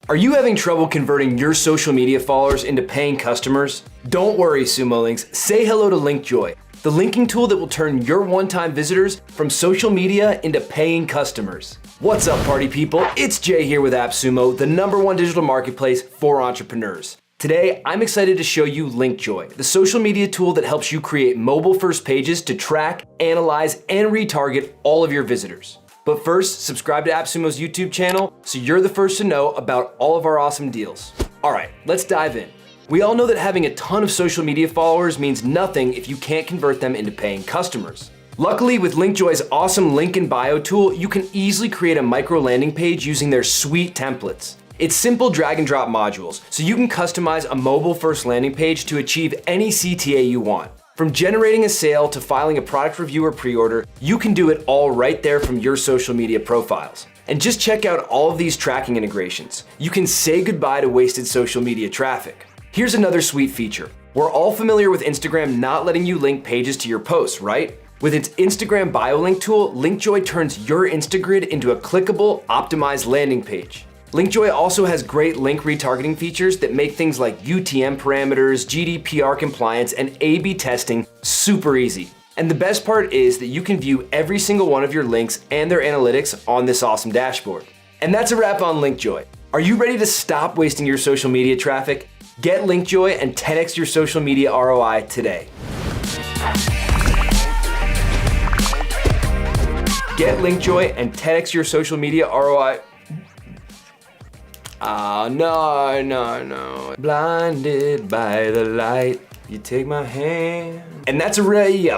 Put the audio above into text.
Are you having trouble converting your social media followers into paying customers? Don't worry, Sumo Links. Say hello to Linkjoy, the linking tool that will turn your one-time visitors from social media into paying customers. What's up, party people? It's Jay here with AppSumo, the #1 digital marketplace for entrepreneurs. Today, I'm excited to show you Linkjoy, the social media tool that helps you create mobile-first pages to track, analyze, and retarget all of your visitors. But first, subscribe to AppSumo's YouTube channel so you're the first to know about all of our awesome deals. All right, let's dive in. We all know that having a ton of social media followers means nothing if you can't convert them into paying customers. Luckily, with Linkjoy's awesome link in bio tool, you can easily create a micro landing page using their sweet templates. It's simple drag and drop modules, so you can customize a mobile-first landing page to achieve any CTA you want. From generating a sale to filing a product review or pre-order, you can do it all right there from your social media profiles. And just check out all of these tracking integrations. You can say goodbye to wasted social media traffic. Here's another sweet feature. We're all familiar with Instagram not letting you link pages to your posts, right? With its Instagram bio link tool, Linkjoy turns your Instagrid into a clickable, optimized landing page. Linkjoy also has great link retargeting features that make things like UTM parameters, GDPR compliance, and A/B testing super easy. And the best part is that you can view every single one of your links and their analytics on this awesome dashboard. And that's a wrap on Linkjoy. Are you ready to stop wasting your social media traffic? Get Linkjoy and 10x your social media ROI today. Get Linkjoy and 10x your social media ROI. No. Blinded by the light, you take my hand. And that's a ray.